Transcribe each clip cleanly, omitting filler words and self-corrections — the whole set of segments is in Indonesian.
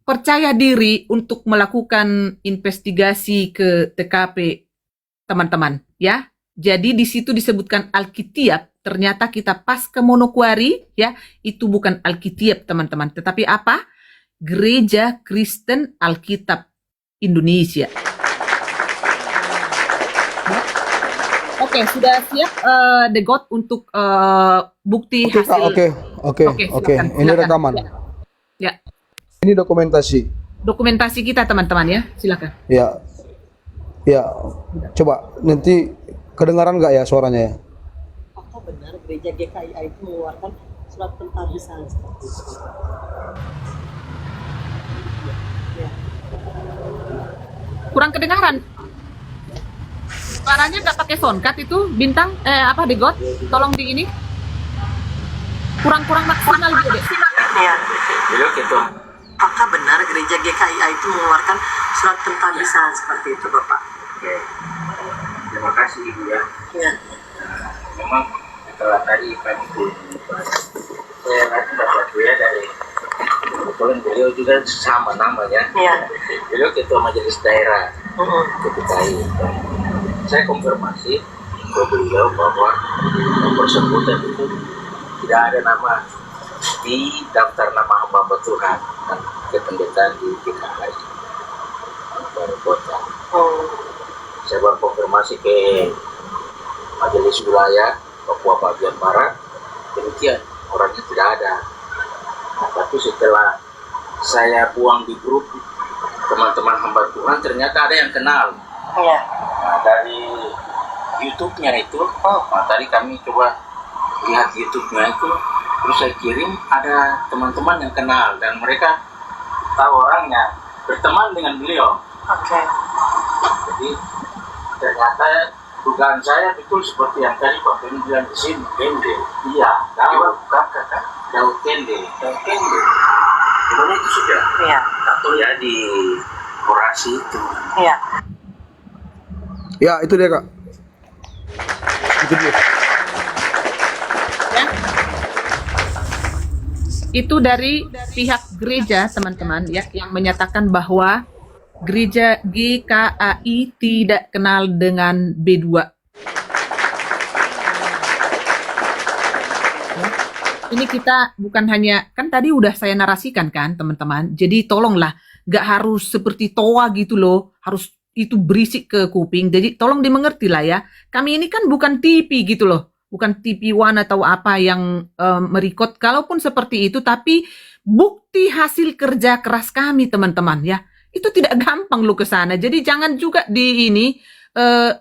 percaya diri untuk melakukan investigasi ke TKP, teman-teman, ya. Jadi di situ disebutkan Alkitab, ternyata kita pas ke Monokwari, ya, itu bukan Alkitab, teman-teman, tetapi apa? Gereja Kristen Alkitab Indonesia. Ya. Oke, sudah siap The God untuk bukti Oke, Kak, hasil. oke. Oke, silakan, Ini silakan. rekaman. Ya, Ini dokumentasi. dokumentasi kita, teman-teman, ya, silakan. Ya, ya. Coba nanti kedengaran nggak ya suaranya ya? Apakah benar gereja GKIA itu mengeluarkan surat pentabisan seperti itu? Ya. Kurang kedengaran. Suaranya nggak pakai soundcard itu, Bintang, The God, tolong di ini. Kurang maksimal gitu deh. Ya. Beliau gitu. Apakah benar gereja GKIA itu mengeluarkan surat pentabisan seperti itu, Bapak? Oke. Terima kasih Ibu ya. Ya. Memang setelah tadi kami saya lagi dapat ya dari kebetulan beliau juga sama namanya. Ya. Beliau ketua majelis daerah DKI. Saya konfirmasi ke beliau bahwa yang bersangkutan itu tidak ada nama di daftar nama hamba Tuhan dan kependetaan di DKI Baru Kota. Saya berkonfirmasi ke Majelis Wilayah Papua bagian Barat, demikian orangnya tidak ada. Nah, tapi setelah saya buang di grup teman-teman hamba Tuhan, ternyata ada yang kenal. Ya. Nah, dari YouTube-nya itu, nah, tadi kami coba lihat YouTube-nya itu, terus saya kirim, ada teman-teman yang kenal dan mereka tahu orangnya, berteman dengan beliau. Oke. Jadi ternyata dugaan saya betul seperti yang tadi Pak Beni bilang di sini, Kende. Iya, Daud kakak, Daud Kende. Sebenarnya itu sudah Iya. atau ya di orasi itu. Iya. Ya, itu dia, Kak. Itu dia. Ya. Itu dari pihak gereja, teman-teman, ya, yang menyatakan bahwa gereja GKAI tidak kenal dengan B2. Ya. Ini kita bukan hanya, kan tadi udah saya narasikan kan, teman-teman. Jadi tolonglah, nggak harus seperti toa gitu loh, harus itu berisik ke kuping. Jadi tolong dimengerti lah ya. Kami ini kan bukan TV gitu loh. Bukan TV One atau apa yang merekod. Kalaupun seperti itu, tapi bukti hasil kerja keras kami, teman-teman ya. Itu tidak gampang lo ke sana. Jadi jangan juga di ini,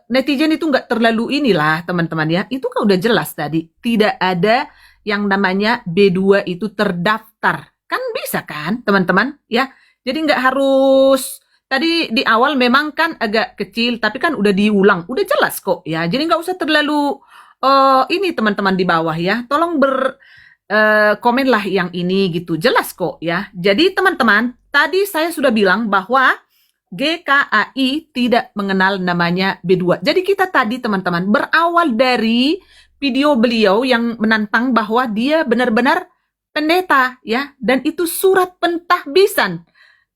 netizen itu nggak terlalu inilah, teman-teman ya. Itu kan udah jelas tadi. Tidak ada yang namanya B2 itu terdaftar. Kan bisa kan, teman-teman ya. Jadi nggak harus... Tadi di awal memang kan agak kecil, tapi kan udah diulang, udah jelas kok ya. Jadi nggak usah terlalu ini teman-teman di bawah ya. Tolong komen lah yang ini gitu, jelas kok ya. Jadi teman-teman, tadi saya sudah bilang bahwa GKAI tidak mengenal namanya B2. Jadi kita tadi teman-teman berawal dari video beliau yang menantang bahwa dia benar-benar pendeta ya, dan itu surat pentahbisan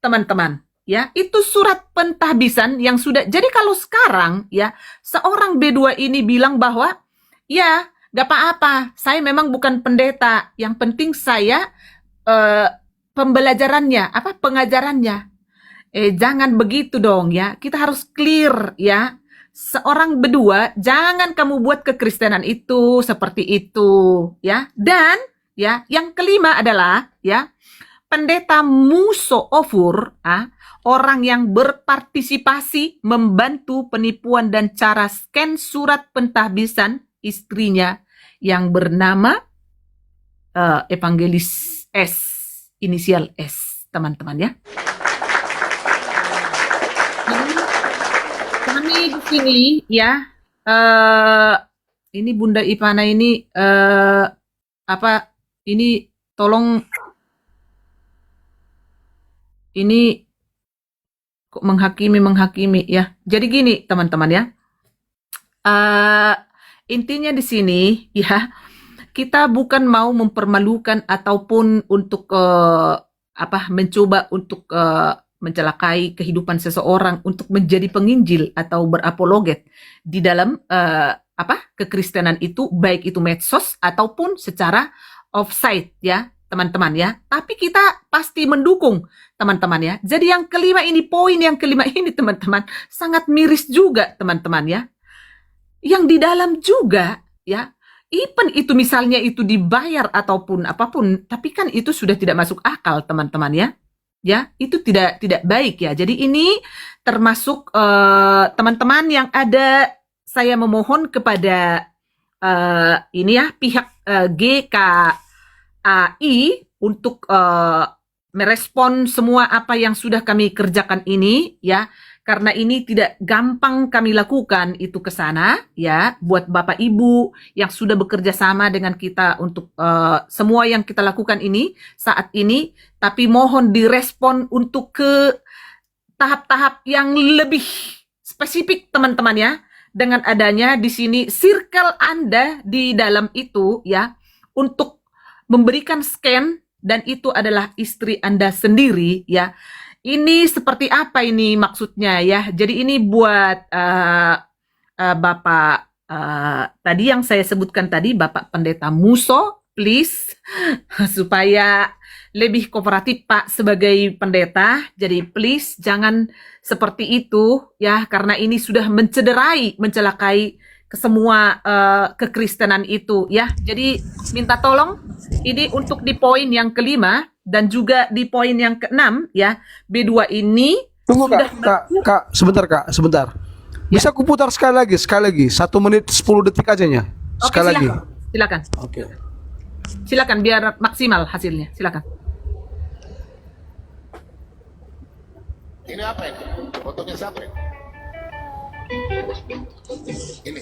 teman-teman. Ya, itu surat pentahbisan yang sudah. Jadi kalau sekarang ya seorang B2 ini bilang bahwa ya gak apa-apa, saya memang bukan pendeta. Yang penting saya pembelajarannya, pengajarannya. Jangan begitu dong ya. Kita harus clear ya. Seorang B2, jangan kamu buat kekristenan itu seperti itu ya. Dan ya, yang kelima adalah ya pendeta Muso Ofur, orang yang berpartisipasi membantu penipuan dan cara scan surat pentahbisan istrinya yang bernama Evangelis S, inisial S, teman-teman ya. Kami di sini ya, ini Bunda Ipana ini ini tolong ini kok menghakimi ya. Jadi gini teman-teman ya, intinya di sini ya, kita bukan mau mempermalukan ataupun untuk mencoba untuk mencelakai kehidupan seseorang untuk menjadi penginjil atau berapologet di dalam kekristenan itu, baik itu medsos ataupun secara offsite ya teman-teman ya. Tapi kita pasti mendukung teman-teman ya. Jadi yang kelima ini, poin yang kelima ini teman-teman, sangat miris juga teman-teman ya. Yang di dalam juga ya, even itu misalnya itu dibayar ataupun apapun, tapi kan itu sudah tidak masuk akal teman-teman ya. Ya, itu tidak baik ya. Jadi ini termasuk teman-teman yang ada, saya memohon kepada ini ya pihak GKAI untuk merespon semua apa yang sudah kami kerjakan ini ya. Karena ini tidak gampang kami lakukan itu ke sana ya, buat Bapak Ibu yang sudah bekerja sama dengan kita untuk semua yang kita lakukan ini saat ini, tapi mohon direspon untuk ke tahap-tahap yang lebih spesifik teman-teman ya, dengan adanya di sini circle Anda di dalam itu ya, untuk memberikan scan, dan itu adalah istri Anda sendiri ya. Ini seperti apa ini maksudnya ya? Jadi ini buat Bapak tadi yang saya sebutkan tadi, Bapak Pendeta Muso, please supaya lebih kooperatif Pak sebagai pendeta. Jadi please jangan seperti itu ya, karena ini sudah mencelakai ke semua kekristenan itu ya. Jadi minta tolong ini untuk di poin yang kelima dan juga di poin yang keenam ya, B2 ini Tunggu sudah Kak, sebentar. Bisa kuputar sekali lagi, 1 menit 10 detik aja ya. Sekali lagi. Silakan. Oke. Silakan biar maksimal hasilnya. Silakan. Ini apa ini? Fotonya siapa ini? Ini.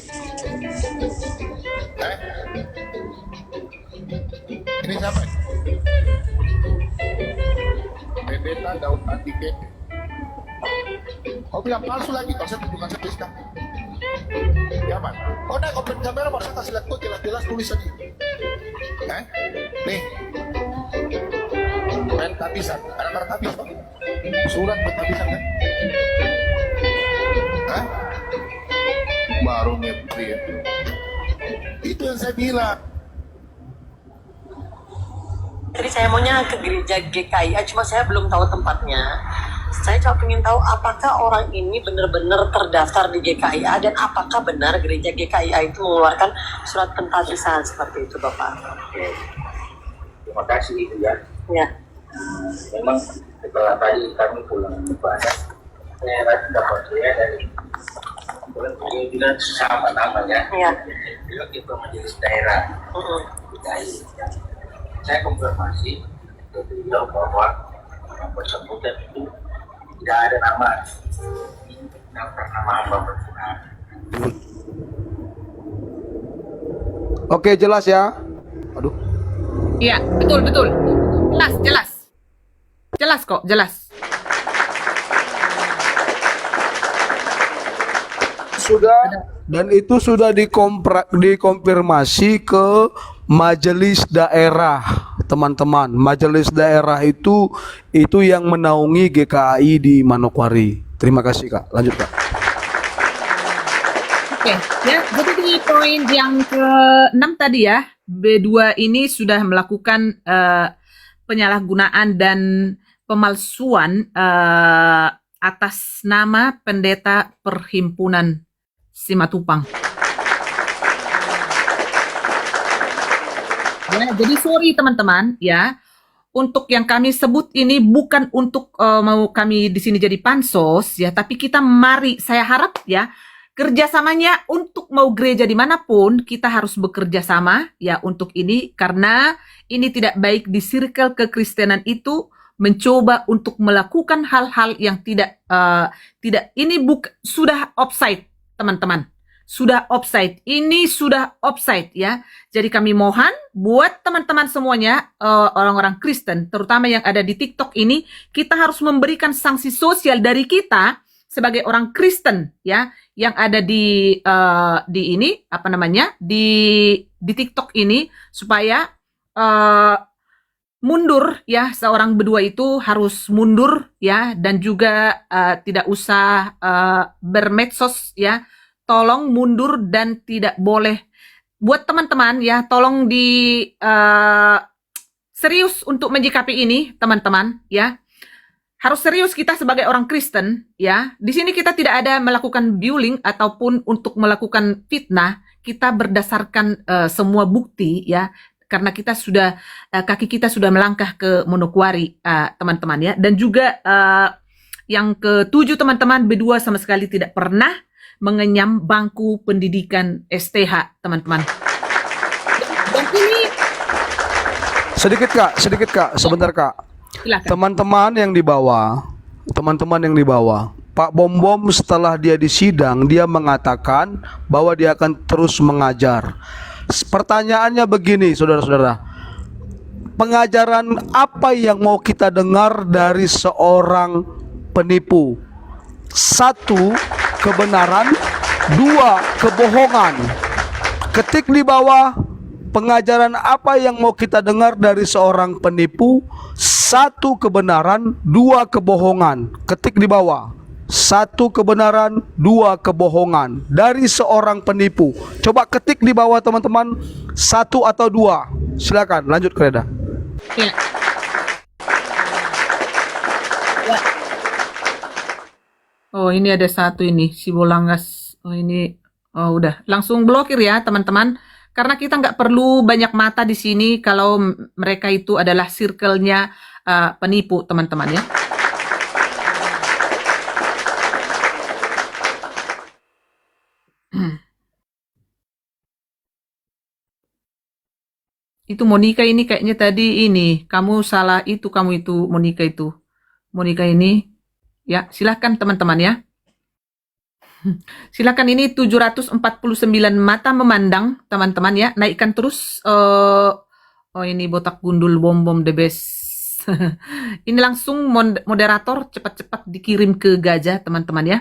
Ini siapa ini? Pendeta Daud Andike. Kau bilang palsu lagi, kalau saya tunjukkan sertifikat. Ya man. Oh naik open kamera, masa kasih lihat tuh jelas-jelas tulisan ini. Nih. Pentabisan, ada pentabisan Pak? Surat pentabisan kan? Baru ngeprint. Itu yang saya bilang. Tadi saya maunya ke gereja GKI, cuma saya belum tahu tempatnya. Saya cuma ingin tahu apakah orang ini benar-benar terdaftar di GKIA dan apakah benar gereja GKIA itu mengeluarkan surat pentabisan seperti itu, Bapak. Oke. Terima kasih ya. Ya. Memang setelah tadi kami pulang ke Padang, saya dapat saya dari dia bilang sama namanya. Iya. Bilang itu majelis daerah DKI. Saya konfirmasi ke beliau bahwa yang bersangkutan itu tidak ada nama hamba berkenan. Oke, jelas ya. Aduh. Iya, betul. Jelas. Jelas kok, jelas. Sudah, dan itu sudah dikonfirmasi ke majelis daerah, teman-teman. Majelis daerah itu yang menaungi GKI di Manokwari. Terima kasih Kak. Lanjut Kak. Oke, ya. Jadi di poin yang ke-6 tadi ya, B2 ini sudah melakukan penyalahgunaan dan pemalsuan atas nama pendeta Perhimpunan Simatupang. Ya, jadi sorry teman-teman ya, untuk yang kami sebut ini bukan untuk mau kami di sini jadi pansos ya, tapi kita mari, saya harap ya, kerjasamanya untuk mau gereja dimanapun kita harus bekerja sama ya untuk ini, karena ini tidak baik di circle kekristenan itu mencoba untuk melakukan hal-hal yang tidak ini sudah offside teman-teman, sudah offside, ini sudah offside ya. Jadi kami mohon buat teman-teman semuanya, orang-orang Kristen terutama yang ada di TikTok ini, kita harus memberikan sanksi sosial dari kita sebagai orang Kristen ya, yang ada di ini di TikTok ini, supaya mundur ya, seorang berdua itu harus mundur ya, dan juga tidak usah bermedsos ya. Tolong mundur dan tidak boleh. Buat teman-teman ya, tolong di serius untuk menyikapi ini, teman-teman ya. Harus serius kita sebagai orang Kristen ya. Di sini kita tidak ada melakukan bullying ataupun untuk melakukan fitnah. Kita berdasarkan semua bukti ya. Karena kita sudah kaki kita sudah melangkah ke Manokwari, teman-teman ya. Dan juga yang ketujuh, teman-teman, berdua sama sekali tidak pernah mengenyam bangku pendidikan STH, teman-teman. Dan ini Sedikit kak, sebentar kak. silakan. Teman-teman yang di bawah, Pak Bom setelah dia disidang, dia mengatakan bahwa dia akan terus mengajar. Pertanyaannya begini, saudara-saudara, pengajaran apa yang mau kita dengar dari seorang penipu? 1, kebenaran. 2, kebohongan. Ketik di bawah, pengajaran apa yang mau kita dengar dari seorang penipu? 1, kebenaran. 2, kebohongan. Ketik di bawah. 1 kebenaran, 2 kebohongan dari seorang penipu. Coba ketik di bawah, teman-teman, 1 atau 2. Silakan lanjut, Kreda. Ya. Ya. Oh, ini ada satu ini, si Bolangas. Oh, ini, oh udah, langsung blokir ya, teman-teman. Karena kita nggak perlu banyak mata di sini kalau mereka itu adalah circle-nya penipu, teman-teman ya. Itu Monica ini kayaknya tadi ini, kamu salah itu, kamu itu, Monica itu. Monica ini, ya silakan teman-teman ya. Silakan, ini 749 mata memandang, teman-teman ya. Naikkan terus. Oh ini botak gundul bom the best. Ini langsung moderator cepat-cepat dikirim ke Gaza, teman-teman ya.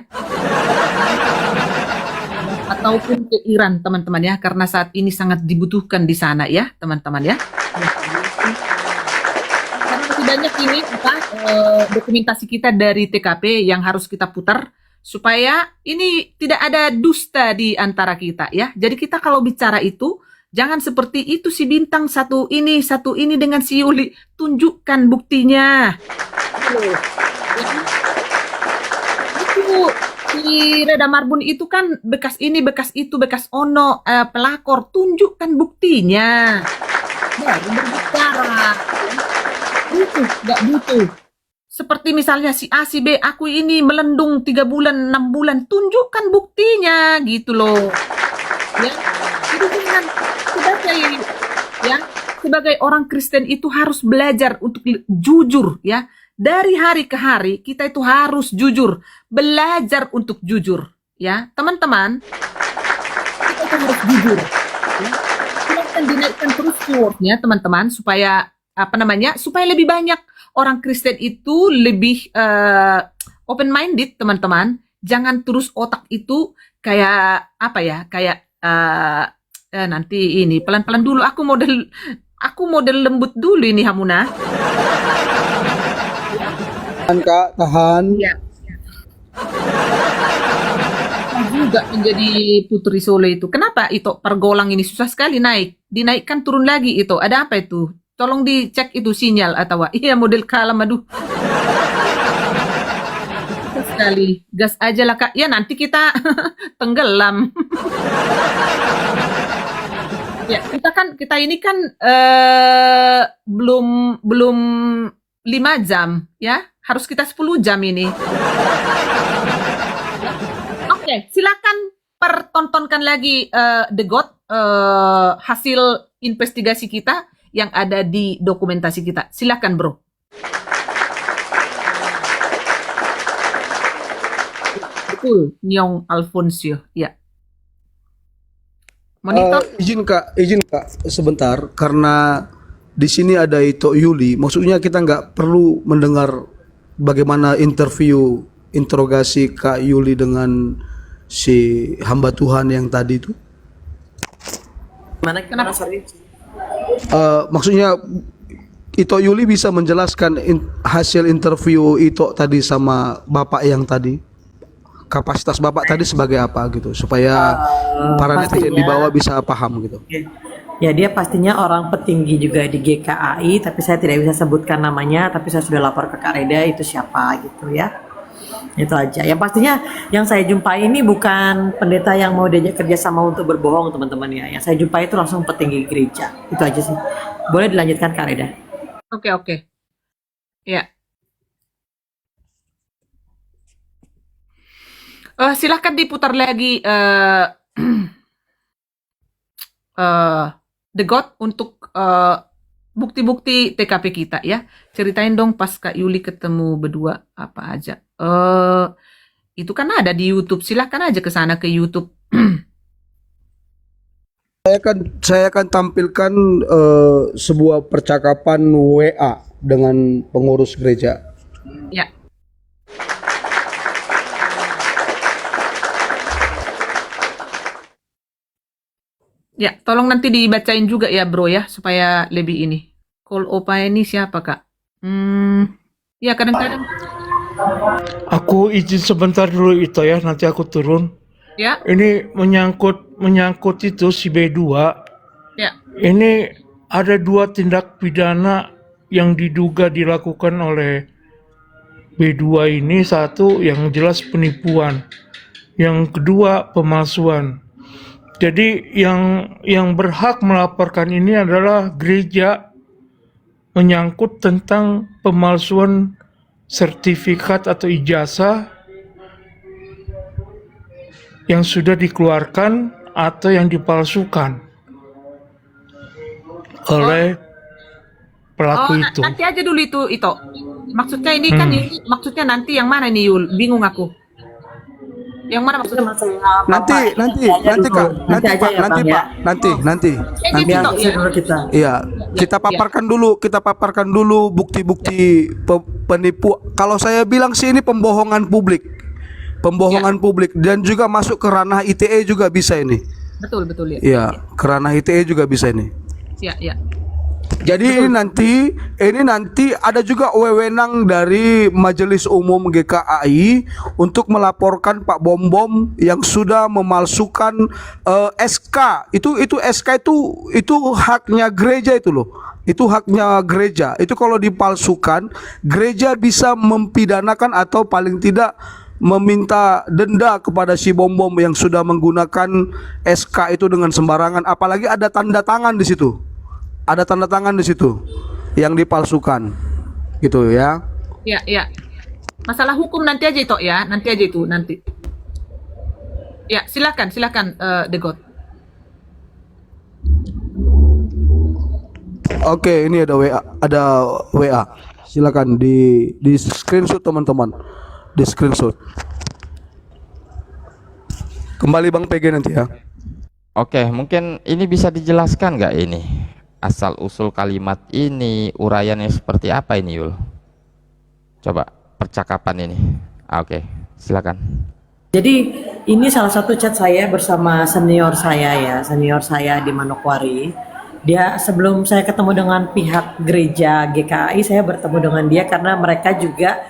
Ataupun ke Iran, teman-teman ya, karena saat ini sangat dibutuhkan di sana ya, teman-teman ya. Karena masih banyak ini dokumentasi kita dari TKP yang harus kita putar supaya ini tidak ada dusta di antara kita ya. Jadi kita kalau bicara itu jangan seperti itu, si Bintang satu ini dengan si Yuli, tunjukkan buktinya. Itu si Reda Marbun itu kan bekas ini, bekas itu, bekas ono, pelakor, tunjukkan buktinya. Baru berbicara. Butuh, nggak butuh. Seperti misalnya si A, si B, aku ini melendung 3 bulan, 6 bulan, tunjukkan buktinya, gitu loh. Ya, itu dengan sebagai orang Kristen itu harus belajar untuk jujur ya. Dari hari ke hari kita itu harus jujur, belajar untuk jujur ya, teman-teman. Kita itu harus jujur. Ya. Silakan dinaikkan terus keywordnya, teman-teman, supaya supaya lebih banyak orang Kristen itu lebih open minded, teman-teman. Jangan terus otak itu kayak nanti ini pelan-pelan dulu. Aku model lembut dulu ini, Hamuna. Tahan kak, tahan. Ya. Juga menjadi Putri Solo itu. Kenapa itu pergolang ini susah sekali naik? Dinaikkan turun lagi itu. Ada apa itu? Tolong dicek itu sinyal atau iya model kalam, aduh. Susah sekali. Gas aja lah kak. Ya nanti kita tenggelam. Ya, kita ini kan belum 5 jam ya. Harus kita 10 jam ini. Oke, silakan pertontonkan lagi The God hasil investigasi kita yang ada di dokumentasi kita. Silakan, Bro. Betul, Nyong Alfonsio. Ya. Monitor. Izin kak sebentar, karena di sini ada Ito Yuli. Maksudnya kita nggak perlu mendengar bagaimana interogasi Kak Yuli dengan si hamba Tuhan yang tadi itu. Kenapa? Sorry. Maksudnya Ito Yuli bisa menjelaskan hasil interview Ito tadi sama Bapak yang tadi? Kapasitas Bapak tadi sebagai apa gitu supaya para netizen di bawah bisa paham gitu. Ya, dia pastinya orang petinggi juga di GKAI, tapi saya tidak bisa sebutkan namanya, tapi saya sudah lapor ke Kak Reda itu siapa gitu ya. Itu aja. Yang pastinya yang saya jumpai ini bukan pendeta yang mau diajak kerjasama untuk berbohong teman-teman ya. Yang saya jumpai itu langsung petinggi gereja. Itu aja sih. Boleh dilanjutkan Kak Reda. Oke. Ya. Silahkan diputar lagi The God untuk bukti-bukti TKP kita ya. Ceritain dong pas Kak Yuli ketemu berdua apa aja. Itu kan ada di YouTube. Silahkan aja ke sana ke YouTube. Saya akan tampilkan sebuah percakapan WA dengan pengurus gereja. Ya. Ya, tolong nanti dibacain juga ya bro ya, supaya lebih ini. Call Opa ini siapa Kak? Ya kadang-kadang. Aku izin sebentar dulu itu ya, nanti aku turun. Ya, Ini menyangkut itu si B2. ya, Ini ada 2 tindak pidana yang diduga dilakukan oleh B2 ini. Satu yang jelas penipuan, yang kedua pemalsuan. Jadi yang berhak melaporkan ini adalah gereja, menyangkut tentang pemalsuan sertifikat atau ijazah yang sudah dikeluarkan atau yang dipalsukan oleh pelaku itu. nanti aja dulu itu. Maksudnya ini kan maksudnya nanti yang mana nih Yul? Bingung aku. Yang mana maksudnya? Nanti Kak, nanti aja Pak, ya, nanti Bang, ya. Pak, nanti. Gitu, Biar Tok, saya ya. dulu kita. Iya, kita paparkan dulu bukti-bukti penipu. Kalau saya bilang sih ini pembohongan publik. Publik dan juga masuk ke ranah ITE juga bisa ini. Betul ya. Iya, ke ranah ITE juga bisa ini. Ya. Jadi ini nanti ada juga wewenang dari Majelis Umum GKAI untuk melaporkan Pak Bom yang sudah memalsukan SK. Itu SK itu haknya gereja itu loh. Itu haknya gereja. Itu kalau dipalsukan, gereja bisa mempidanakan atau paling tidak meminta denda kepada si Bom yang sudah menggunakan SK itu dengan sembarangan, apalagi ada tanda tangan di situ. Ada tanda tangan di situ yang dipalsukan. Gitu ya. Ya. Masalah hukum nanti aja itu ya, nanti. Ya, silakan The God. Oke, ini ada WA. Silakan di screenshot teman-teman. Di screenshot. Kembali Bang PG nanti ya. Oke, mungkin ini bisa dijelaskan nggak ini? Asal usul kalimat ini, uraiannya seperti apa ini Yul? Coba percakapan ini. Oke, silakan. Jadi ini salah satu chat saya bersama senior saya di Manokwari. Dia sebelum saya ketemu dengan pihak gereja GKI, saya bertemu dengan dia karena mereka juga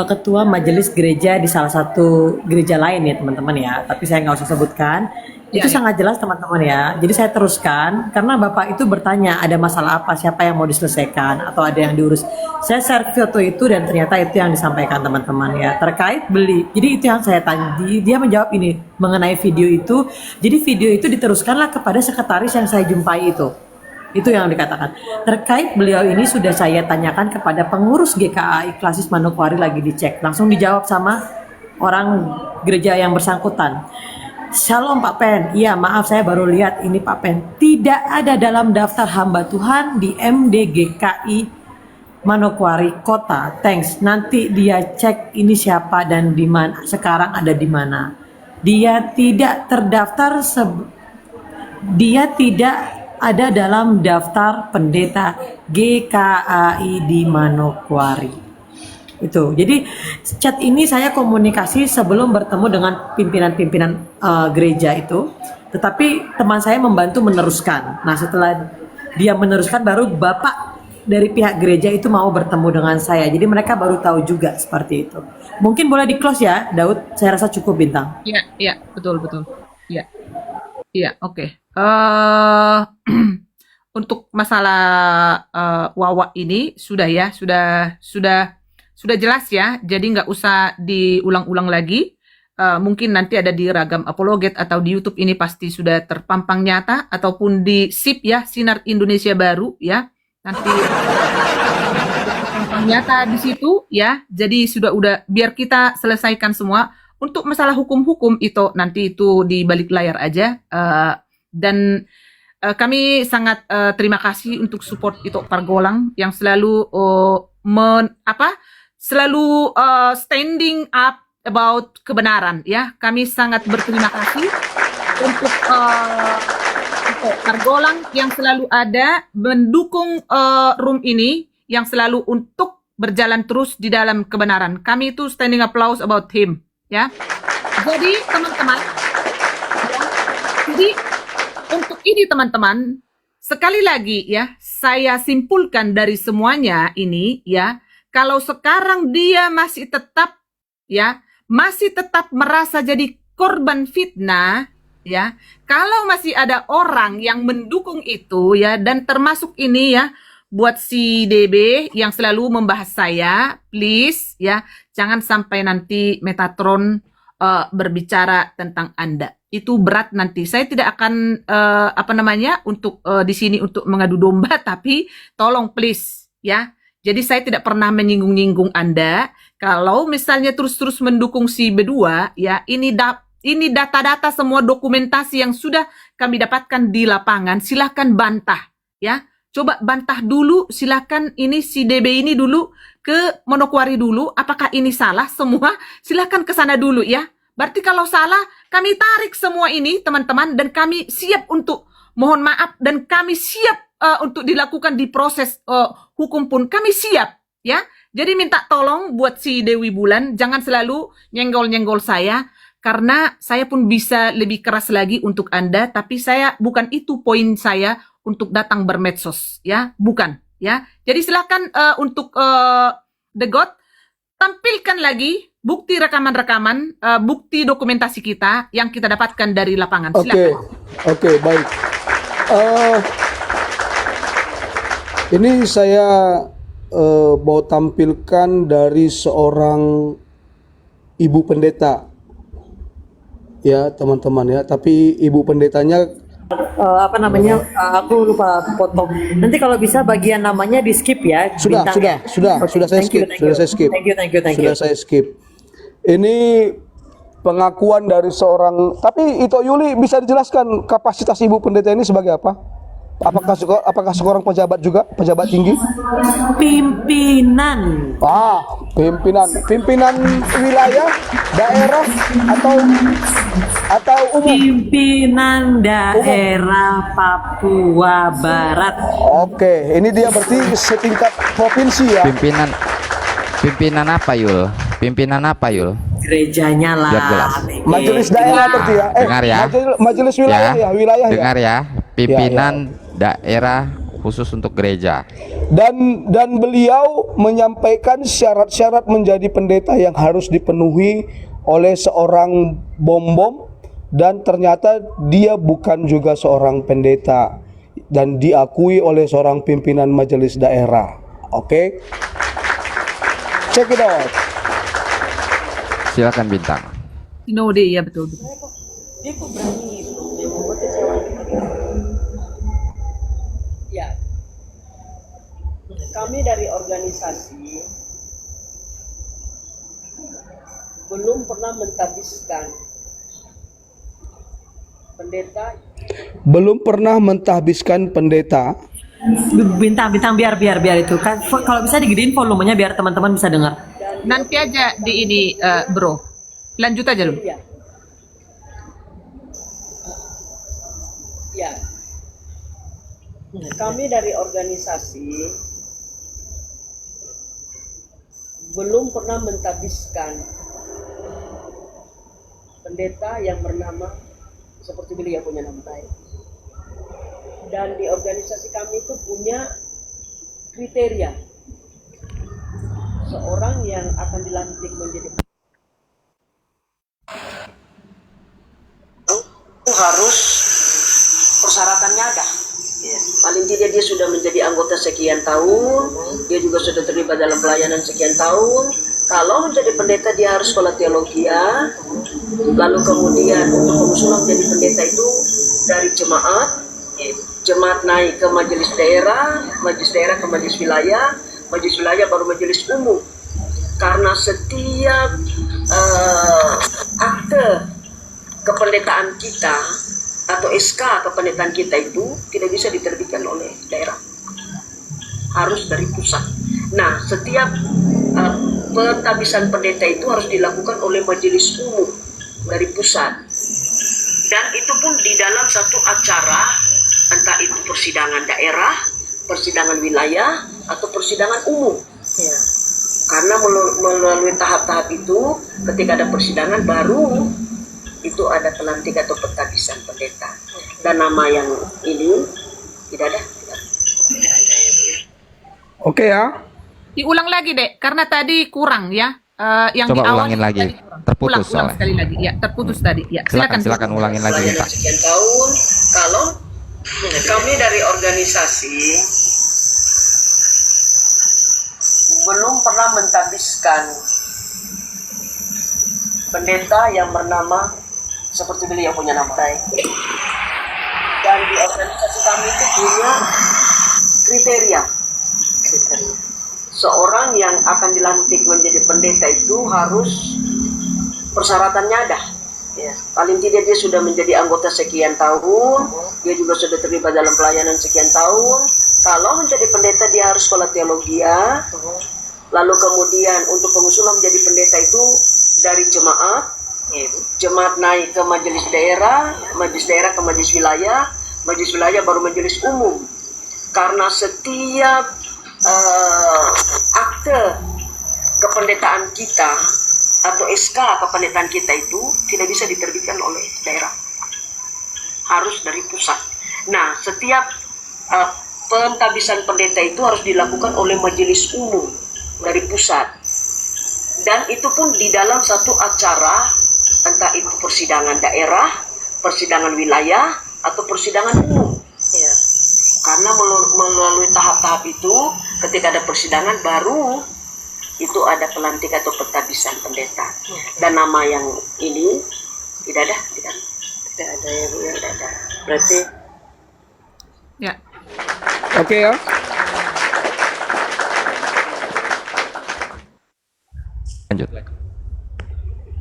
ketua majelis gereja di salah satu gereja lain ya teman-teman ya. Tapi saya nggak usah sebutkan. Itu sangat jelas teman-teman ya. Jadi saya teruskan karena Bapak itu bertanya ada masalah apa, siapa yang mau diselesaikan atau ada yang diurus. Saya share foto itu dan ternyata itu yang disampaikan teman-teman ya terkait beli. Jadi itu yang saya tanya. Dia menjawab ini mengenai video itu. Jadi video itu diteruskanlah kepada sekretaris yang saya jumpai itu. Itu yang dikatakan. Terkait beliau ini sudah saya tanyakan kepada pengurus GKAI Klasis Manokwari lagi dicek. Langsung dijawab sama orang gereja yang bersangkutan. Shalom Pak Pen, iya maaf saya baru lihat ini Pak Pen. Tidak ada dalam daftar hamba Tuhan di MDGKI Manokwari Kota. Thanks, nanti dia cek ini siapa dan di mana, sekarang ada di mana. Dia tidak terdaftar, dia tidak ada dalam daftar pendeta GKAI di Manokwari. Itu. Jadi chat ini saya komunikasi sebelum bertemu dengan pimpinan-pimpinan gereja itu. Tetapi teman saya membantu meneruskan. Nah, setelah dia meneruskan baru Bapak dari pihak gereja itu mau bertemu dengan saya. Jadi mereka baru tahu juga seperti itu. Mungkin boleh di close ya, Daud. Saya rasa cukup Bintang. Iya, iya, betul, betul. Iya, iya, oke. Untuk masalah Wawa ini sudah ya, sudah jelas ya. Jadi nggak usah diulang-ulang lagi. Mungkin nanti ada di Ragam Apologet atau di YouTube ini pasti sudah terpampang nyata, ataupun di SIP ya, Sinar Indonesia Baru ya. Nanti terpampang nyata di situ ya. Jadi udah biar kita selesaikan semua. Untuk masalah hukum-hukum itu nanti itu di balik layar aja. Dan kami sangat terima kasih untuk support itu Pargolang yang selalu selalu standing up about kebenaran ya. Kami sangat berterima kasih untuk Pargolang yang selalu ada mendukung room ini, yang selalu untuk berjalan terus di dalam kebenaran. Kami itu standing applause about him ya. Jadi teman-teman jadi untuk ini teman-teman, sekali lagi ya, saya simpulkan dari semuanya ini ya, kalau sekarang dia masih tetap merasa jadi korban fitnah ya, kalau masih ada orang yang mendukung itu ya, dan termasuk ini ya, buat si DB yang selalu membahas saya, please ya, jangan sampai nanti Metatron berbicara tentang Anda. Itu berat nanti. Saya tidak akan untuk di sini untuk mengadu domba, tapi tolong please ya. Jadi saya tidak pernah menyinggung-nyinggung Anda. Kalau misalnya terus-terus mendukung si B2 ya, ini data-data semua dokumentasi yang sudah kami dapatkan di lapangan, silahkan bantah ya. Coba bantah dulu, silahkan ini si DB ini dulu ke Manokwari dulu, apakah ini salah semua? Silahkan ke sana dulu ya. Berarti kalau salah, kami tarik semua ini teman-teman, dan kami siap untuk mohon maaf, dan kami siap untuk dilakukan di proses hukum pun, kami siap ya. Jadi minta tolong buat si Dewi Bulan, jangan selalu nyenggol-nyenggol saya, karena saya pun bisa lebih keras lagi untuk Anda, tapi saya bukan itu poin saya untuk datang bermedsos ya, bukan ya. Jadi silakan untuk The God tampilkan lagi bukti rekaman-rekaman, bukti dokumentasi kita yang kita dapatkan dari lapangan. Silakan. Oke, baik. Ini saya mau tampilkan dari seorang ibu pendeta, ya teman-teman ya. Tapi ibu pendetanya aku lupa potong. Nanti kalau bisa bagian namanya di skip ya. sudah saya skip. Thank you. Sudah saya skip. Ini pengakuan dari seorang, tapi itu Yuli bisa dijelaskan kapasitas ibu pendeta ini sebagai apa? Apakah seorang pejabat juga, pejabat tinggi? Pimpinan. Pimpinan wilayah, daerah atau umum? Pimpinan daerah Papua Barat. Oke, ini dia berarti setingkat provinsi ya. Pimpinan apa Yul? Pimpinan apa Yul? Gerejanya lah. Biar jelas. Majelis daerah berarti ya. Dengar ya. Majelis wilayah ya, wilayah ya. Dengar ya. Pimpinan daerah khusus untuk gereja. Dan beliau menyampaikan syarat-syarat menjadi pendeta yang harus dipenuhi oleh seorang bom, dan ternyata dia bukan juga seorang pendeta dan diakui oleh seorang pimpinan majelis daerah. Oke. Check it out. Silakan Bintang. Sinode ya, betul. Dia kok berani membuat kecewa. Ya, kami dari organisasi belum pernah mentahbiskan pendeta. Belum pernah mentahbiskan pendeta. Bintang biar itu kan, kalau bisa digedein volumenya biar teman-teman bisa dengar. Nanti aja di ini bro, lanjut aja lu. Ya, kami dari organisasi belum pernah mentahbiskan pendeta yang bernama seperti beliau punya nama baik. Dan di organisasi kami itu punya kriteria seorang yang akan dilantik menjadi itu harus persyaratannya ada. Ya. Paling tidak dia sudah menjadi anggota sekian tahun, dia juga sudah terlibat dalam pelayanan sekian tahun. Kalau menjadi pendeta dia harus sekolah teologi ya. Lalu kemudian untuk pengusulan menjadi pendeta itu dari jemaat, jemaat naik ke majelis daerah ke majelis wilayah baru majelis umum. Karena setiap akte kependetaan kita atau SK kependetaan kita itu tidak bisa diterbitkan oleh daerah, harus dari pusat. Nah, setiap pentabisan pendeta itu harus dilakukan oleh majelis umum dari pusat, dan itu pun di dalam satu acara, entah itu persidangan daerah, persidangan wilayah, atau persidangan umum. Ya. Karena melalui tahap-tahap itu, ketika ada persidangan baru itu ada pelantik atau pentabisan pendeta, dan nama yang ini tidak ada. Oke ya. Diulang lagi, Dek, karena tadi kurang ya. Yang Coba di awal ulangin lagi. tadi kurang. Terputus ulang soalnya. sekali lagi. Ya, terputus tadi. Ya, Silakan ulangin lagi, Pelayanan Pak. sekian tahun. Kalau kami dari organisasi belum pernah mentabiskan pendeta yang bernama seperti beliau punya nama baik. Dan di organisasi kami itu punya kriteria. Seorang yang akan dilantik menjadi pendeta itu harus persyaratannya ada. Ya. Paling tidak dia sudah menjadi anggota sekian tahun, dia juga sudah terlibat dalam pelayanan sekian tahun. Kalau menjadi pendeta dia harus sekolah teologi ya. Lalu kemudian untuk pengusulan menjadi pendeta itu dari jemaat naik ke majelis daerah ke majelis wilayah baru majelis umum. Karena setiap akte kependetaan kita atau SK kependetaan kita itu tidak bisa diterbitkan oleh daerah, harus dari pusat. Nah, setiap pentabisan pendeta itu harus dilakukan oleh majelis umum dari pusat, dan itu pun di dalam satu acara, entah itu persidangan daerah, persidangan wilayah, atau persidangan umum. Ya. Karena melalui tahap-tahap itu, ketika ada persidangan baru itu ada pelantik atau pentabisan pendeta. Dan nama yang ini tidak ada ya Bu, ya, tidak ada. Berarti Ya. Oke ya. Lanjut.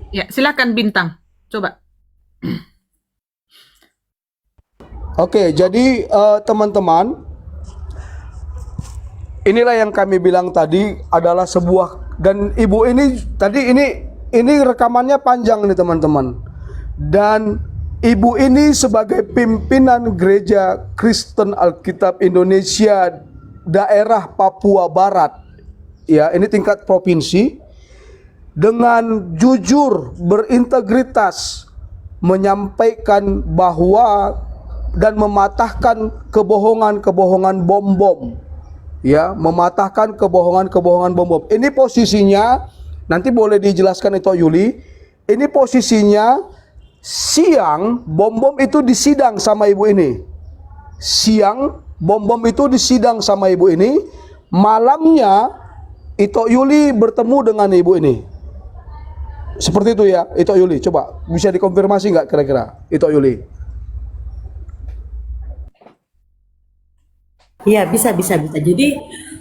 Ya, silakan Bintang. Coba. Oke, jadi teman-teman, inilah yang kami bilang tadi adalah sebuah, dan ibu ini tadi ini rekamannya panjang nih teman-teman. Dan ibu ini sebagai pimpinan Gereja Kristen Alkitab Indonesia daerah Papua Barat. Ya, ini tingkat provinsi, dengan jujur, berintegritas menyampaikan bahwa dan mematahkan kebohongan-kebohongan bom-bom. Ya, mematahkan kebohongan-kebohongan bom-bom. Ini posisinya, nanti boleh dijelaskan itu Yuli. Ini posisinya siang bom-bom itu disidang sama ibu ini. Siang bom-bom itu disidang sama ibu ini. Malamnya Ito Yuli bertemu dengan ibu ini. Seperti itu ya, Ito Yuli. Coba bisa dikonfirmasi nggak kira-kira, Ito Yuli? Iya, bisa. Jadi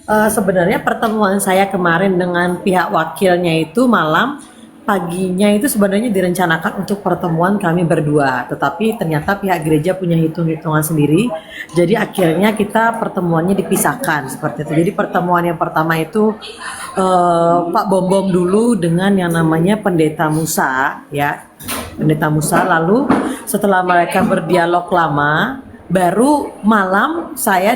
sebenarnya pertemuan saya kemarin dengan pihak wakilnya itu malam, paginya itu sebenarnya direncanakan untuk pertemuan kami berdua. Tetapi ternyata pihak gereja punya hitung-hitungan sendiri. Jadi akhirnya kita pertemuannya dipisahkan seperti itu. Jadi pertemuan yang pertama itu Pak Bom dulu dengan yang namanya Pendeta Musa, ya. Pendeta Musa. Lalu setelah mereka berdialog lama, baru malam saya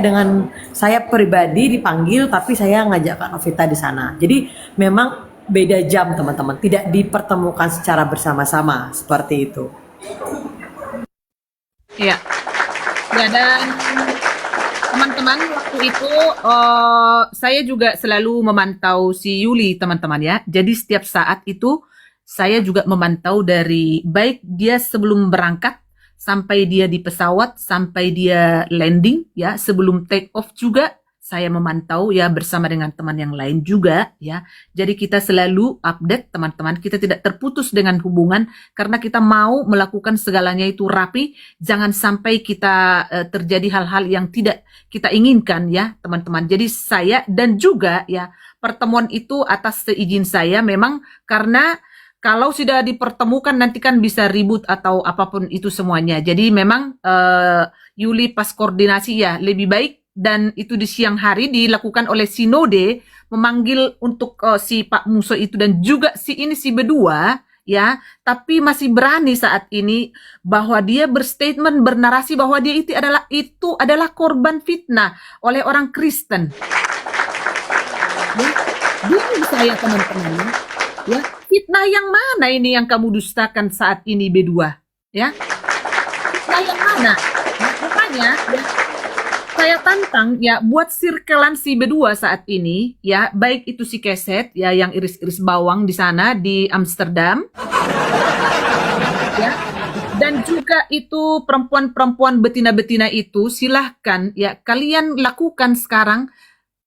pribadi dipanggil, tapi saya ngajak Kak Novita di sana. Jadi memang beda jam teman-teman, tidak dipertemukan secara bersama-sama seperti itu. Ya. Ya, dan Teman-teman, waktu itu saya juga selalu memantau si Yuli, teman-teman ya. Jadi setiap saat itu saya juga memantau dari baik dia sebelum berangkat sampai dia di pesawat, sampai dia landing ya, sebelum take off juga saya memantau ya bersama dengan teman yang lain juga ya. Jadi kita selalu update teman-teman, kita tidak terputus dengan hubungan karena kita mau melakukan segalanya itu rapi, jangan sampai kita terjadi hal-hal yang tidak kita inginkan ya teman-teman. Jadi saya dan juga ya pertemuan itu atas seizin saya memang karena kalau sudah dipertemukan nanti kan bisa ribut atau apapun itu semuanya. Jadi memang Yuli pas koordinasi ya lebih baik dan itu di siang hari dilakukan oleh Sinode memanggil untuk si Pak Muso itu dan juga si berdua ya, tapi masih berani saat ini bahwa dia berstatement bernarasi bahwa dia itu adalah korban fitnah oleh orang Kristen. Ya, bingung saya teman-teman. Ya, fitnah yang mana ini yang kamu dustakan saat ini B2? Ya, fitnah yang mana? Nah, makanya ya, saya tantang ya buat sirkelan si B2 saat ini ya, baik itu si Keset ya yang iris-iris bawang di sana di Amsterdam ya, dan juga itu perempuan-perempuan betina-betina itu silahkan ya kalian lakukan sekarang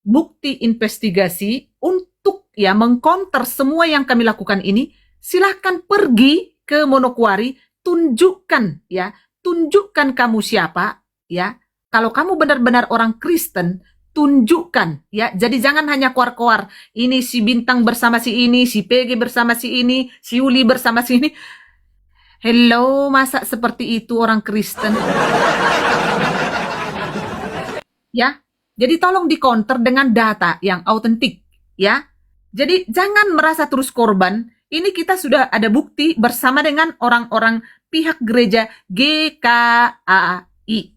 bukti investigasi untuk ya mengcounter semua yang kami lakukan ini. Silahkan pergi ke Manokwari, tunjukkan kamu siapa ya. Kalau kamu benar-benar orang Kristen, tunjukkan ya. Jadi jangan hanya koar-koar. Ini si Bintang bersama si ini, si PG bersama si ini, si Uli bersama si ini. Hello, masa seperti itu orang Kristen? Ya. Jadi tolong di-counter dengan data yang autentik ya. Jadi jangan merasa terus korban. Ini kita sudah ada bukti bersama dengan orang-orang pihak gereja GKAI.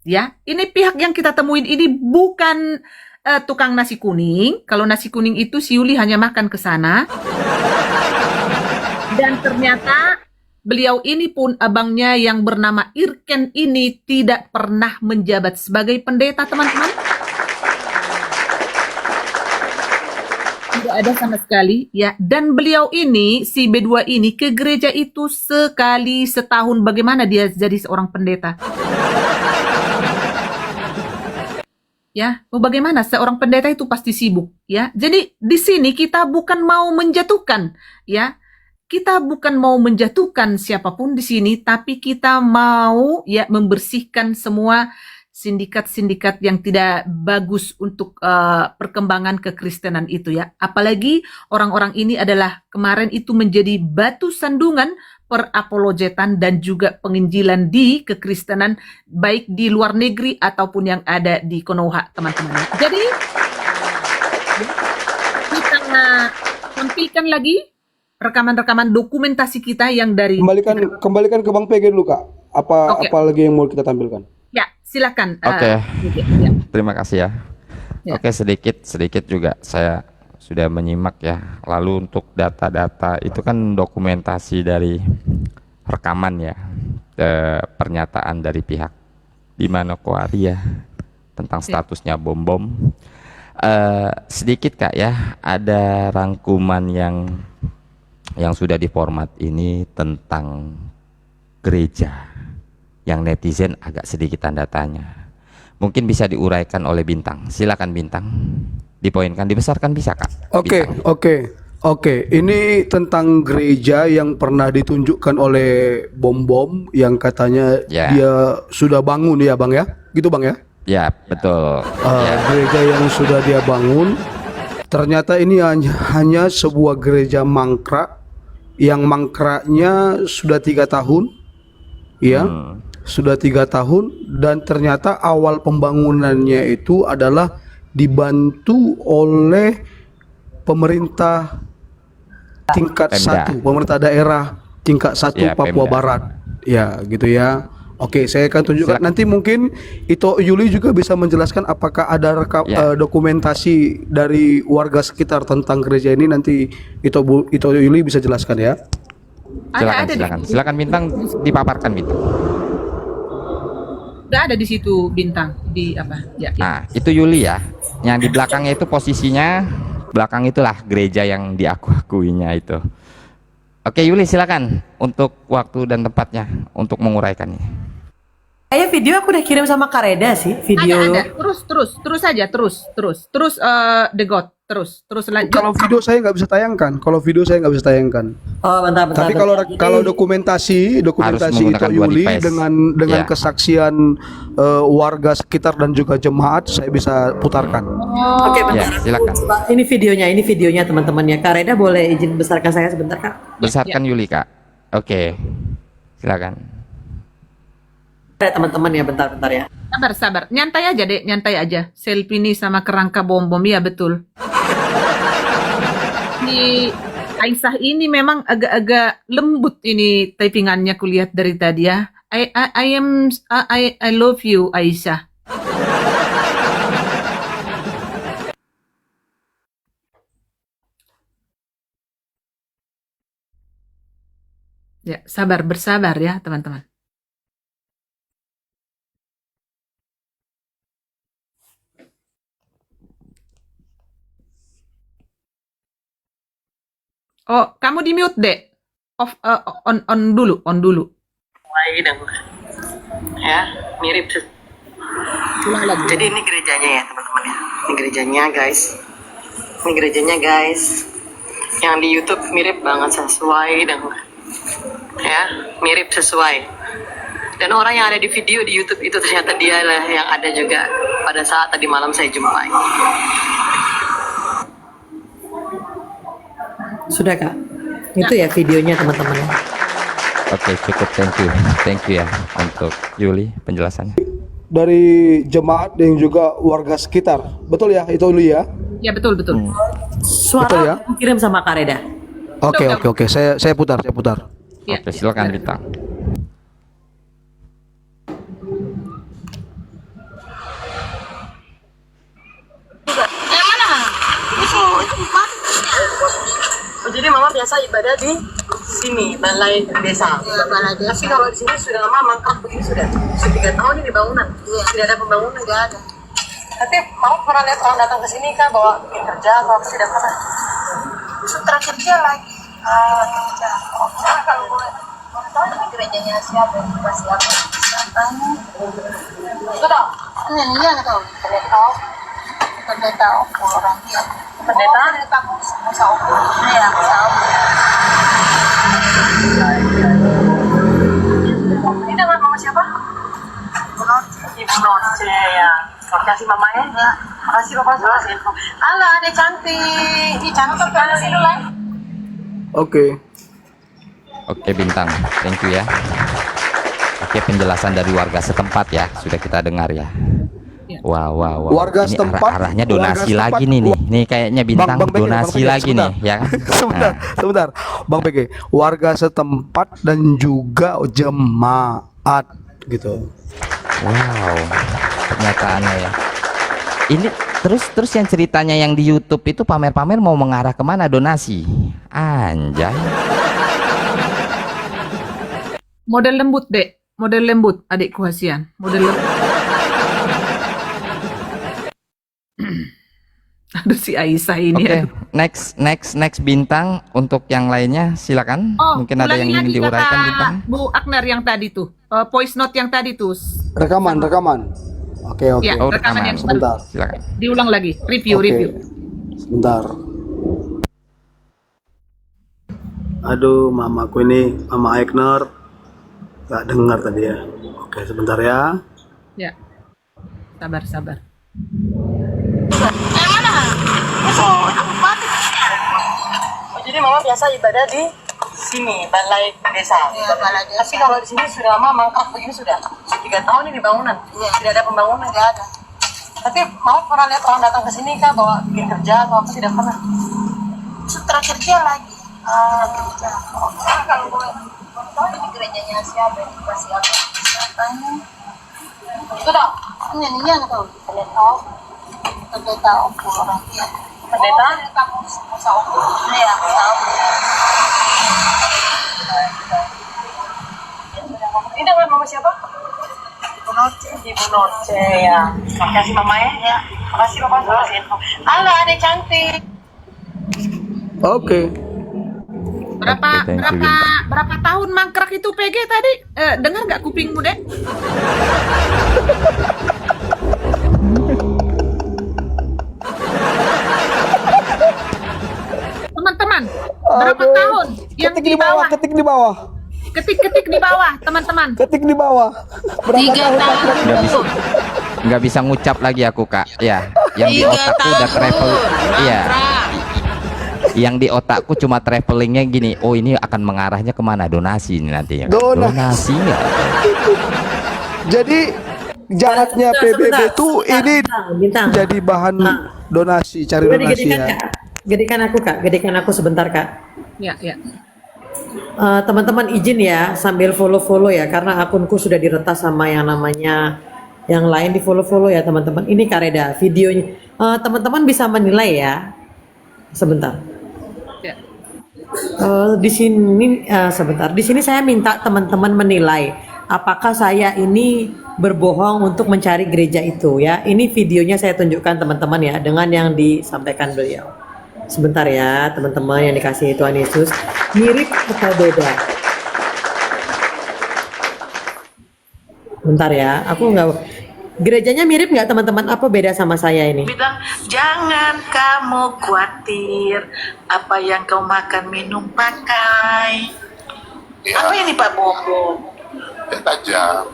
Ya, ini pihak yang kita temuin ini bukan tukang nasi kuning. Kalau nasi kuning itu si Yuli hanya makan ke sana. Dan ternyata beliau ini pun abangnya yang bernama Irken ini tidak pernah menjabat sebagai pendeta, teman-teman. Tidak ada sama sekali ya. Dan beliau ini, si B2 ini ke gereja itu sekali setahun. Bagaimana dia jadi seorang pendeta? Ya, bagaimana seorang pendeta itu pasti sibuk, ya. Jadi di sini kita bukan mau menjatuhkan, ya. Kita bukan mau menjatuhkan siapapun di sini, tapi kita mau ya membersihkan semua sindikat-sindikat yang tidak bagus untuk perkembangan kekristenan itu ya. Apalagi orang-orang ini adalah kemarin itu menjadi batu sandungan perapologetan dan juga penginjilan di kekristenan baik di luar negeri ataupun yang ada di Konoha, teman-teman. Jadi kita tampilkan lagi rekaman-rekaman dokumentasi kita yang dari Kembalikan ke Bang PG dulu Kak. Apa lagi yang mau kita tampilkan? Ya, silakan. Oke. Ya. Terima kasih ya. Ya. Oke, sedikit juga saya sudah menyimak ya. Lalu untuk data-data itu kan dokumentasi dari rekaman ya, pernyataan dari pihak di Manokwari ya tentang statusnya bom-bom. Sedikit Kak ya, ada rangkuman yang sudah diformat ini tentang gereja yang netizen agak sedikit tanda tanya. Mungkin bisa diuraikan oleh Bintang. Silakan Bintang. Dipoinkan, dibesarkan bisa Kak. Oke. Ini tentang gereja yang pernah ditunjukkan oleh bom-bom yang katanya dia sudah bangun ya Bang ya? Gitu Bang ya? Ya, betul. Gereja yang sudah dia bangun. Ternyata ini hanya sebuah gereja mangkrak yang mangkraknya sudah 3 tahun. Ya. Sudah 3 tahun dan ternyata awal pembangunannya itu adalah dibantu oleh pemerintah tingkat 1, pemerintah daerah tingkat 1 Papua Barat. Ya, gitu ya. Oke, saya akan tunjukkan. Nanti mungkin Ito Yuli juga bisa menjelaskan apakah ada dokumentasi dari warga sekitar tentang gereja ini. Nanti Ito Yuli bisa jelaskan ya. Silakan Bintang, dipaparkan Bintang. Nggak ada di situ bintang di apa? Ya, ya. Nah, itu Yuli ya. Yang di belakangnya itu posisinya belakang itulah gereja yang diaku-akuinya itu. Oke, Yuli silakan untuk waktu dan tempatnya untuk menguraikannya. Kayak video aku udah kirim sama Kak Reda sih, video. Ada. Terus aja, terus The God, terus lanjut. Kalau video saya nggak bisa tayangkan. Oh, bentar. Tapi kalau dokumentasi itu menggunakan dua Yuli device. dengan Ya. kesaksian warga sekitar dan juga jemaat saya bisa putarkan. Oke, bentar. Ya, silakan. Coba, ini videonya teman-teman ya. Kak Reda boleh izin besarkan saya sebentar, Kak? Besarkan Yuli, Kak. Oke. Silakan. Ada teman-teman ya, bentar ya. Sabar. Nyantai aja. Selfie ini sama kerangka bom-bom, ya betul. Ini Aisyah ini memang agak-agak lembut ini typingannya kulihat dari tadi ya. I love you Aisyah. Ya, bersabar ya teman-teman. Oh, kamu di mute, Dek. On dulu. Mulai dong. Ya, mirip. Jadi ini gerejanya ya teman-teman ya. Ini gerejanya guys. Yang di YouTube mirip banget sesuai dong. Ya, mirip sesuai. Dan orang yang ada di video di YouTube itu ternyata dialah yang ada juga pada saat tadi malam saya jumpai. Sudah, Kak. Itu ya videonya teman-teman ya. Oke, cukup. Thank you ya untuk Yuli penjelasannya. Dari jemaat dan juga warga sekitar. Betul ya, itu Yuli ya? Ya, betul. Suara Betul ya? aku kirim sama Kak Reda. Oke. Saya putar. Ya, Oke, silakan Bintang. Oh, jadi mama biasa ibadah di sini, balai desa. Ya, balai desa. Tapi kalau di sini sudah lama mangkrak begini sudah 3 tahun ini bangunan. Iya. Tidak ada pembangunan. Nggak ada. Tapi mau pernah lihat orang datang ke sini kah bawa bikin kerja atau apa? Tidak pernah. Setelah kerja lagi. Kerja. Nah, kalau boleh tahu ini gerejanya siapa? Siapa? Itu tahu? Iya nggak tahu. Pendeta orang dia. Pendeta? Pendeta Musa Oku. Iya, Musa Oku. Ini dengan mama siapa? Ibu Norce ya. Terima kasih mamanya. Ya. Makasih Bapak sama info. Halo, adek cantik. Ih, cantik kan sini lah. Oke Bintang, thank you ya. Oke, penjelasan dari warga setempat ya, sudah kita dengar ya. Ya. Wow. Warga Ini setempat, arahnya donasi warga lagi setempat. nih. Nih kayaknya Bintang Bang PG, donasi Bang PG, lagi nih, ya kan? sebentar. Bang PG, warga setempat dan juga jemaat gitu. Wow, pernyataannya ya. Ini terus yang ceritanya yang di YouTube itu pamer-pamer mau mengarah kemana donasi? Anjay. Model lembut, Dek. Model lembut, adikku Hasian. Model lembut. Aduh, si Aisyah ini. Oke, aduh. next Bintang untuk yang lainnya silakan. Oh, Mungkin ada yang ingin ulangi lagi diuraikan kata Bintang. Bu Agner yang tadi tuh. Voice note yang tadi tuh. Rekaman. Oke. Ya, Oh, rekaman yang baru. Sebentar. Silakan. Diulang lagi. Review. Sebentar. Aduh, mamaku ini, Mama Agner, nggak dengar tadi ya. Oke, sebentar ya. Ya. Sabar. Oh, jadi mama biasa ibadah di sini, balai desa. Iya, balai desa. Tapi kalau di sini sudah lama mangkrak begini sudah 3 tahun ini bangunan. Iya. Tidak ada pembangunan. Nggak ada. Tapi mau pernah lihat orang datang ke sini kah bawa bikin kerja atau apa? Tidak pernah. Setelah kerja lagi. Kerja. Nah, kalau boleh tahu ini gerejanya siapa? Siapa? Itu tahu? Iya nggak tahu. Pendeta Oku orang dia. Pendeta? Pendeta Musa Oku. Iya, Musa Oku. Ini dengan mama siapa? kasih Bu Noce ya. Makasih Mama ya. Makasih Papa makasih info. Halo Adek cantik. Oke. Berapa Oke, thank you, berapa Bintang. berapa tahun mangkrak itu PG tadi? Dengar nggak kupingmu, Dek? Teman-teman, berapa Aduh. tahun yang Ketik di bawah? ketik di bawah. Ketik-ketik di bawah, teman-teman. Ketik di bawah. Berapa 3 tahun? tahun. Nggak bisa ngucap lagi aku, Kak. Ya, yang di 3 otakku udah travel. Iya. mangkrak. Yang di otakku cuma travelingnya gini. Oh, ini akan mengarahnya kemana? Donasi ini nantinya. Kak. Donasi. Donasi nggak? Jadi jaraknya PBB Sebentar, itu ini Bintang. jadi bahan donasi, cari Udah donasi digedikan, ya. Kak. Gedikan aku sebentar, Kak. Ya, ya. Teman-teman izin ya sambil follow-follow ya karena akunku sudah diretas sama yang namanya yang lain, di follow-follow ya teman-teman. Ini Kak Reda videonya. Teman-teman bisa menilai ya. Sebentar. Ya. Di sini sebentar. Di sini saya minta teman-teman menilai apakah saya ini berbohong untuk mencari gereja itu ya. Ini videonya saya tunjukkan teman-teman ya dengan yang disampaikan beliau. Sebentar ya teman-teman yang dikasihi Tuhan Yesus, mirip atau beda? Bentar ya, aku nggak. Gerejanya mirip nggak teman-teman? Apa beda sama saya ini? Bilang, jangan kamu khawatir apa yang kau makan, minum, pakai. Ya, Apa ini Pak Bobo? lihat aja.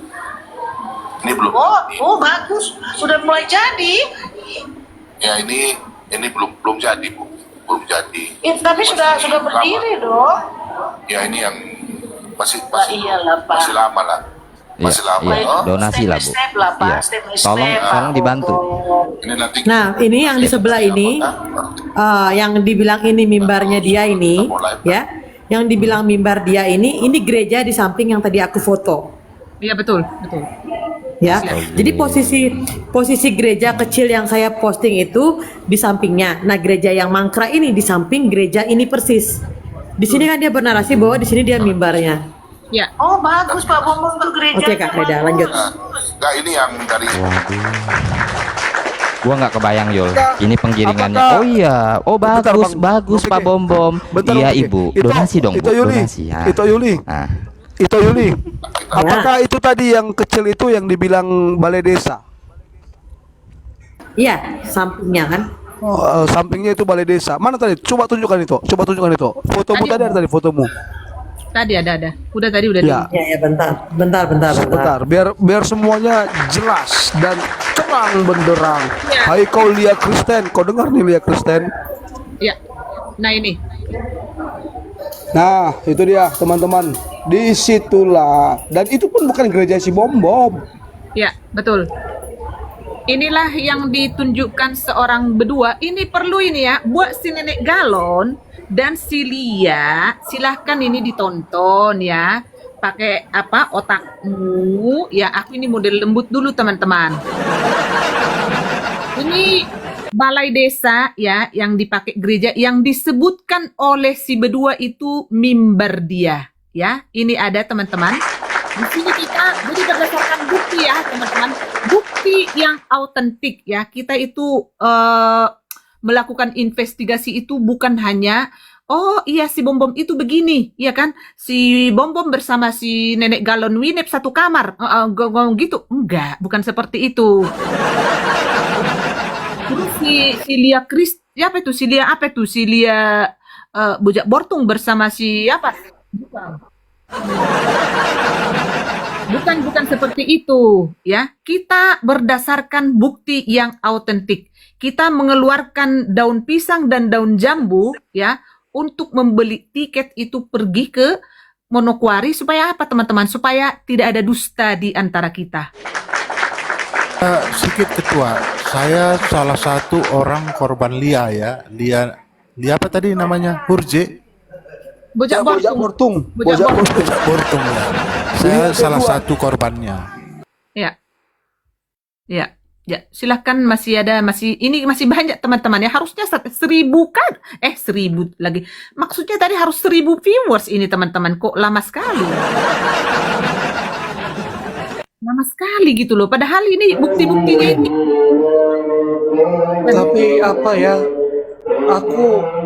Ini belum. Oh bagus, sudah mulai jadi. Ya ini belum jadi Bu. Belum jadi. Tapi sudah berdiri dong. Ya ini yang masih iyalah, Pak. masih lama lah. Masih lama. Iya, Oh. donasi lah, Bu. Step by step lah, Pak. Iya. Step by Tolong step, tolong Pak. dibantu. Ini nanti. Nah, ini yang di sebelah ini, yang dibilang ini mimbarnya dia ini, ya, yang dibilang mimbar dia ini gereja di samping yang tadi aku foto, Iya, betul, betul. ya. Jadi posisi gereja kecil yang saya posting itu di sampingnya. Nah, gereja yang mangkrak ini di samping gereja ini persis. Di sini kan dia bernarasi bahwa di sini dia mimbarnya. Ya. Oh bagus Pak Bobo untuk gereja. Oke Kak Reda, lanjut. Nah, ini yang dari. Gua nggak kebayang Yul. Ini penggiringannya. Apakah- Oh iya. Oh Bentar, bagus, Bang. bagus Bang Pak Pike. Bom Bom. Bentar, Iya Bang Pike. Ibu. Itu- Donasi dong itu Bu. Yuli. Donasi. Ya. Itu Yuli. Nah. Itu Yuli. Apakah itu tadi yang kecil itu yang dibilang balai desa? Iya, sampingnya kan. Oh, sampingnya itu balai desa. Mana tadi? Coba tunjukkan itu. Coba tunjukkan itu. Fotomu Tadi- tadi ada tadi fotomu. Tadi ada. Udah tadi udah Ya. Ya, bentar. Sebentar, biar semuanya jelas dan terang benderang. Hai kau Lia Kristen, kau dengar nih Lia Kristen? Ya. Nah, ini. Nah, itu dia teman-teman. Disitulah. Dan itu pun bukan gereja si Bom Bom. Ya, betul. Inilah yang ditunjukkan seorang berdua. Ini perlu ini ya, buat si nenek galon dan si Lia, silahkan ini ditonton ya. Pakai apa otakmu ya. Aku ini model lembut dulu teman-teman. Ini balai desa ya yang dipakai gereja yang disebutkan oleh si berdua itu mimbar dia ya. Ini ada teman-teman. Di sini kita jadi berdasarkan bukti ya teman-teman, bukti yang autentik ya. Kita itu melakukan investigasi itu bukan hanya oh iya si Bom Bom itu begini, ya kan? Si Bom Bom bersama si nenek galon Winep satu kamar, ngomong gitu. Enggak, bukan seperti itu. Terus si Lia apa itu? Si Lia apa itu? Si Lia Bujak Bortung bersama si apa? Bukan seperti itu ya. Kita berdasarkan bukti yang autentik. Kita mengeluarkan daun pisang dan daun jambu ya untuk membeli tiket itu pergi ke Manokwari supaya apa teman-teman? Supaya tidak ada dusta di antara kita. Sedikit ketua, saya salah satu orang korban Lia ya. Lia apa tadi namanya? Hurje? Bojak Bortung. Bojak Bortung. Bojak Bortung ya. Saya salah satu korbannya. Ya. Silahkan ini masih banyak teman-teman ya. Harusnya 1.000 kan? 1.000 lagi. Maksudnya tadi harus 1.000 viewers ini teman-teman. Kok lama sekali? lama sekali gitu loh. Padahal ini bukti-buktinya ini. Tapi apa ya?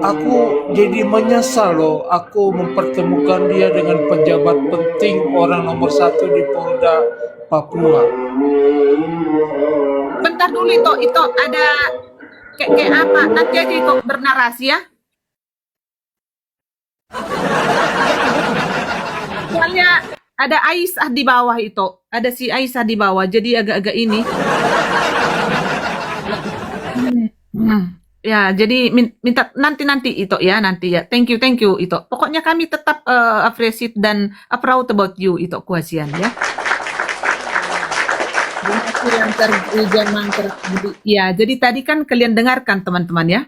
Aku jadi menyesal loh. Aku mempertemukan dia dengan pejabat penting orang nomor 1 di Polda Papua. Bentar dulu itu ada kayak apa? Nanti aja itu bernarasi ya. Soalnya ada Aisyah di bawah itu. Ada si Aisyah di bawah. Jadi agak-agak ini. Ya, jadi minta nanti itu ya, nanti ya. Thank you itu. Pokoknya kami tetap appreciate dan proud about you itu kuasian ya. Donasi yang tergereja mangkrak. Ya, jadi tadi kan kalian dengarkan teman-teman ya.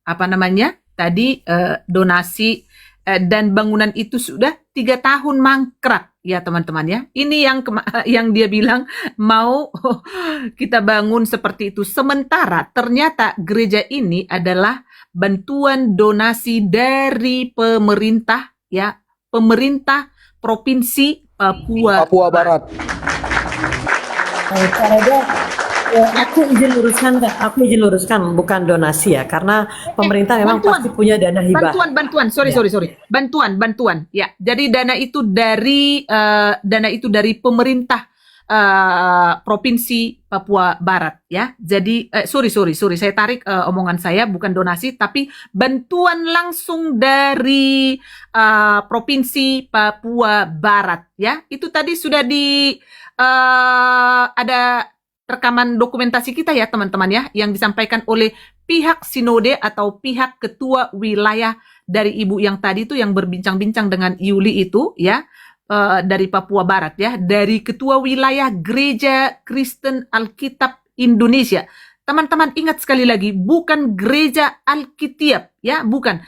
Apa namanya? Tadi donasi dan bangunan itu sudah 3 tahun mangkrak ya teman-teman ya. Ini yang dia bilang mau kita bangun seperti itu. Sementara ternyata gereja ini adalah bantuan donasi dari pemerintah ya, pemerintah Provinsi Papua Barat. Aku izin luruskan bukan donasi ya, karena pemerintah memang pasti punya dana hibah. Bantuan, sorry. Bantuan. Ya, jadi dana itu dari pemerintah Provinsi Papua Barat ya. Jadi sorry, saya tarik omongan saya, bukan donasi tapi bantuan langsung dari Provinsi Papua Barat ya. Itu tadi sudah ada rekaman dokumentasi kita ya teman-teman ya, yang disampaikan oleh pihak sinode atau pihak ketua wilayah dari ibu yang tadi itu yang berbincang-bincang dengan Yuli itu ya, dari Papua Barat ya, dari ketua wilayah Gereja Kristen Alkitab Indonesia. Teman-teman ingat sekali lagi, bukan Gereja Alkitab ya, bukan.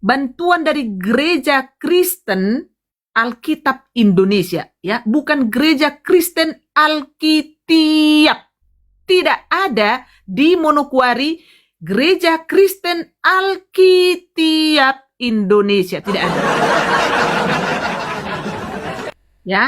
Bantuan dari Gereja Kristen Alkitab Indonesia ya, bukan Gereja Kristen Alkitab. Tidak ada di Manokwari Gereja Kristen Alkitab Indonesia, tidak ada. Ya.